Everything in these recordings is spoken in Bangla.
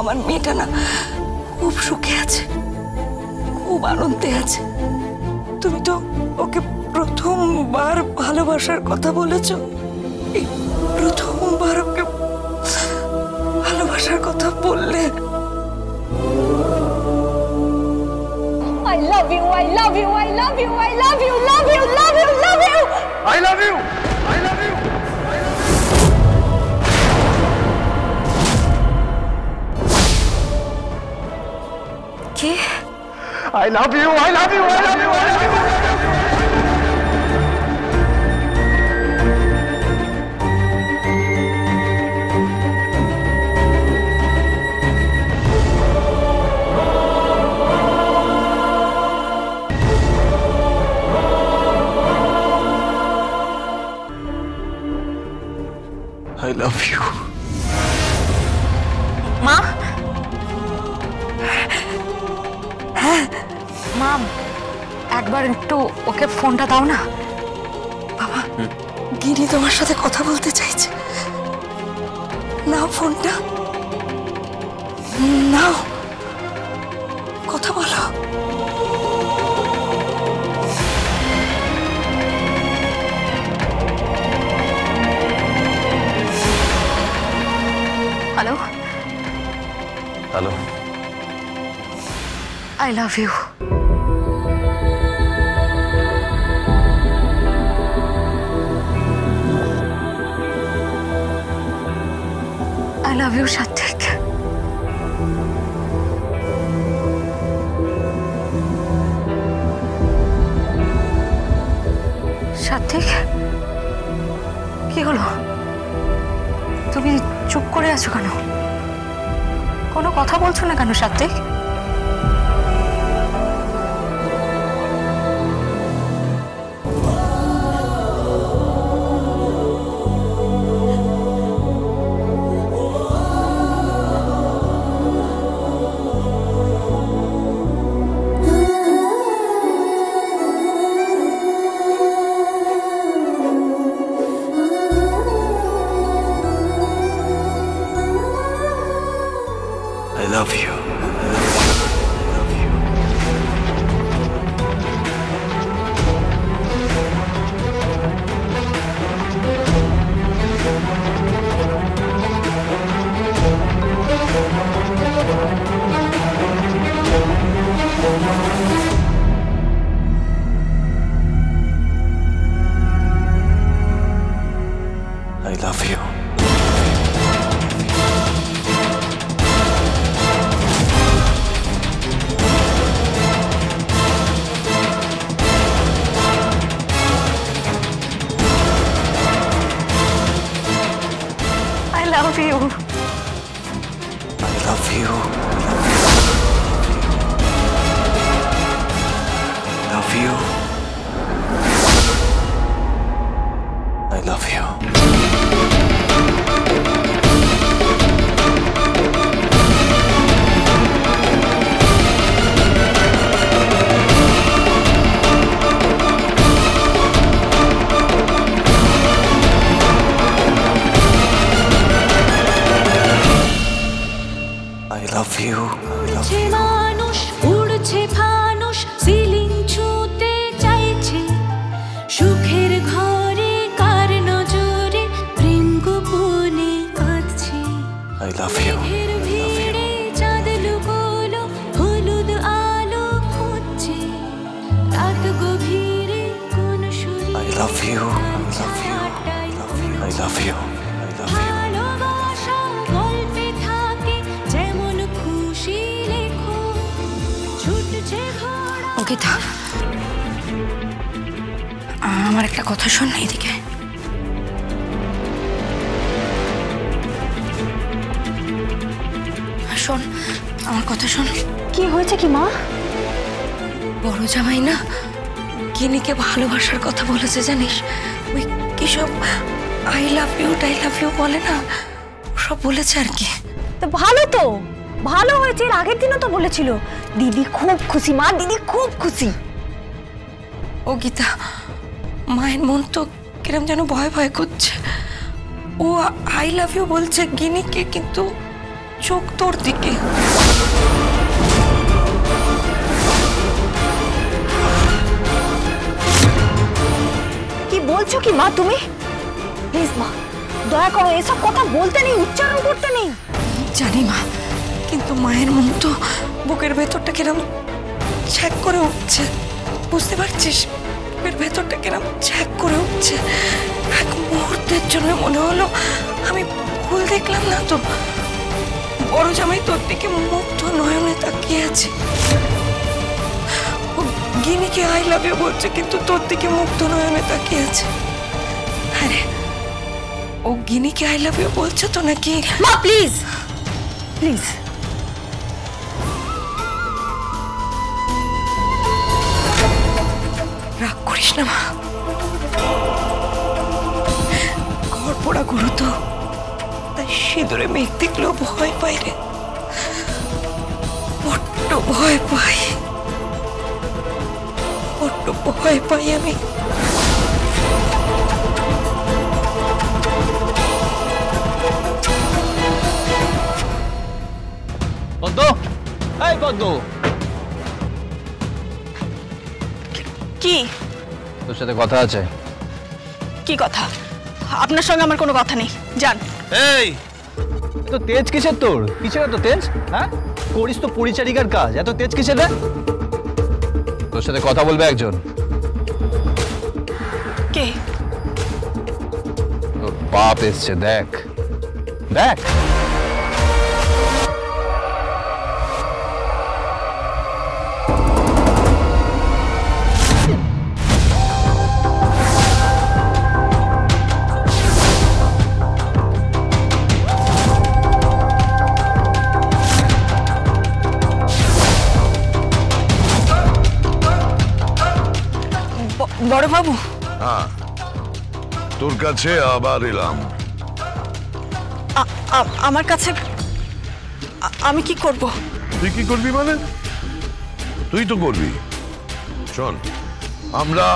আমার মেয়েটা না খুব সুখে আছে, খুব আনন্দে আছে। তুমি তো ওকে প্রথমবার ভালোবাসার কথা বলেছ, এই প্রথমবার ওকে ভালোবাসার কথা বললে। I love you, I love you, I love you, I love you, love you, love you, love you. I love you, I love you. K? I love you, I love you, I love you, I love you. I love you. মা, হ্যাঁ মা, একবার একটু ওকে ফোনটা দাও না। বাবা, গিনি তোমার সাথে কথা বলতে চাইছে, নাও ফোনটা, নাও, কথা বলো। Hello hello, I love you. I love you, সাত্বিক। সাত্বিক, কি হলো? তুমি চুপ করে আছো কেন? কোনো কথা বলছো না কেন সাত্বিক? I love you. I love you. I love you. I love you. Love you. I love you. I love you. উড়ছে মানুষ, উড়ছে ফানুষ, সিলিং ছুঁতে চাইছে, সুখের ঘরে কার নজরে প্রেম গোপনে কাঁদছে। I love you. মেঘের ভিড়ে চাঁদ লুকোলো, হলুদ আলো খুঁজছে, রাত গভীরে কোন সুরে I love you. I love you. I love you. I love you. ভালোবাসা গল্পে থাকে, যেমন খুশি লেখো, ছুটছে ঘোড়া। ওকে থাক, আমার একটা কথা শোন না, এদিকে শোন, আমার কথা শোন। কি হয়েছে কি মা? বড় জামাই না গিনিকে ভালোবাসার কথা বলেছে, জানিস? ওই কি সব আই লাভ ইউ বলে না, সব বলেছে আর কি। তো ভালো হয়েছে। এর আগের দিনও তো বলেছিল দিদি খুব খুশি, মা দিদি খুব খুশি। ও গীতা, মায়ের মন তো কিরম যেন ভয় ভয় করছে। ও আই লাভ ইউ বলছে গিনিকে, কিন্তু চোখ তোর দিকে। কি বলছো কি মা তুমি? প্লিজ মা, দয়া করো, এসব কথা বলতে নেই, উচ্চারণ করতে নেই। জানি মা, কিন্তু মায়ের মন তো বুকের ভেতরটা কিরম ছ্যাক করে উঠছে, বুঝতে পারছিস? বুকের ভেতরটা কিরম ছ্যাক করে উঠছে। এক মুহূর্তের জন্য মনে হলো আমি ভুল দেখলাম না তো। বড় জামাই তোর দিকে মুগ্ধ নয়নে তাকিয়ে আছে। ও গিনিকে আই লাভ ইউ বলছে, কিন্তু তোর দিকে মুগ্ধ নয়নে তাকিয়ে আছে। আরে ও গিনিকে আই লাভ ইউ বলছে তো নাকি? মা প্লিজ, প্লিজ। রাগ করিস না মা, ঘর পোড়া গরু তো, তাই সিঁদুরে মেঘ দেখলেও ভয় পাই রে, বড্ড ভয় পাই, বড্ড ভয় পাই আমি। পদ্ম, এই পদ্ম, কি তোর সাথে কথা আছে। কি কথা? আপনার সঙ্গে আমার কোনো কথা নেই, যান। এই তো তেজ কিসের তোর? কিসের এত তেজ? হ্যাঁ, করিস তো পরিচারিকার কাজ, এত তেজ কিসের রে? তোর সাথে কথা বলবে একজন। কে? তোর বাপ এসছে, দেখ দেখ। বড় বাবু, হ্যাঁ, তোর কাছে আবার এলাম। আমার কাছে আমি কি করব? তুই কি করবি মানে? তুই তো করবি। শোন, আমরা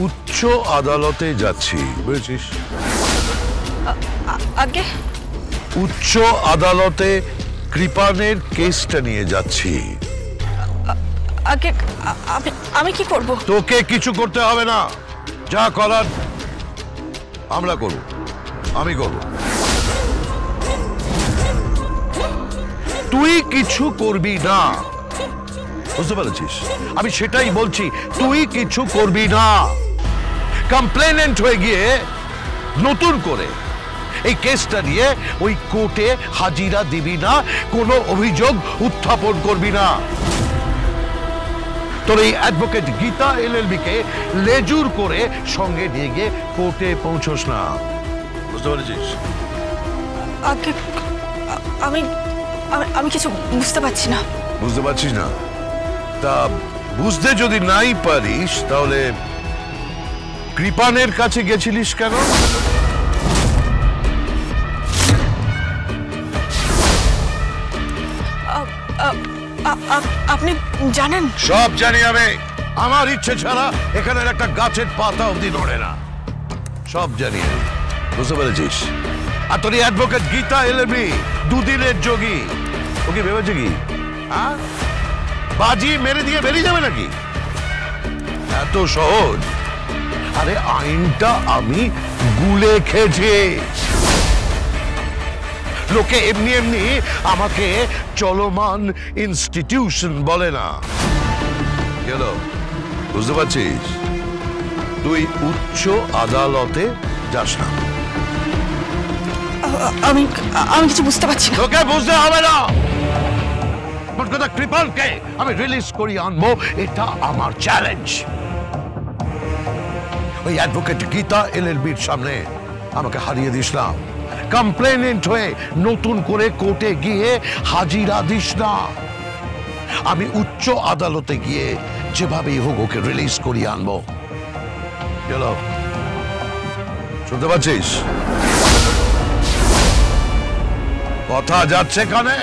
উচ্চ আদালতে যাচ্ছি, বুঝেছিস? আগে উচ্চ আদালতে কৃপানের কেসটা নিয়ে যাচ্ছি। আগে আমি কি করব? তোকে কিছু করতে হবে না, যা করার আমরা করব, আমি করব। তুই কিছু করবি না, বুঝতে পেরেছিস? আমি সেটাই বলছি, তুই কিছু করবি না। কমপ্লেনেন্ট হয়ে গিয়ে নতুন করে এই কেসটা নিয়ে ওই কোর্টে হাজিরা দিবি না, কোনো অভিযোগ উত্থাপন করবি না। তোর এই অ্যাডভোকেট গীতা এলএলবি কে লেজুর করে সঙ্গে নিয়ে গিয়ে কোর্টে পৌঁছস না, বুঝতে পেরেছিস? আগে আমি আমি কিছু বুঝতে পারছি না। বুঝতে পারছিস না? তা বুঝতে যদি নাই পারিস তাহলে কৃপানের কাছে গেছিলিস কেন? আপনি জানেন? সব জানি আমি, আমার ইচ্ছে ছাড়া এখানের একটা গাছের পাতা অব্দি নড়ে না, সব জানি আমি, বুঝতে পেরেছিস? আর তোর অ্যাডভোকেট গীতা এলএলবি দুদিনের যোগী, ওকে ভেবেছে কি বাজি মেরে দিয়ে বেরিয়ে যাবে নাকি? এত সহজ? আরে আইনটা আমি গুলে খেয়েছি। লোকে এমনি এমনি আমাকে চলমান ইনস্টিটিউশন বলে না। গেল, বুঝতে পারছিস? তুই উচ্চ আদালতে যাস না। আমি কিছু বুঝতে পারছি না। তোকে বুঝতে হবে না। কথা কৃপালকে আমি রিলিজ করি আনবো, এটা আমার চ্যালেঞ্জ। ওই অ্যাডভোকেট গীতা এলএলবির সামনে আমাকে হারিয়ে দিস না। কমপ্লেনেন্ট হয়ে নতুন করে কোর্টে গিয়ে হাজিরা দিস না। আমি উচ্চ আদালতে গিয়ে যেভাবেই হোক ওকে রিলিজ করিয়ে আনবো। গেল, শুনতে পাচ্ছিস? কথা যাচ্ছে কানে?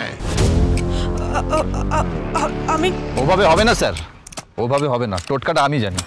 আমি ওভাবে হবে না স্যার, ওভাবে হবে না, টোটকাটা আমি জানি।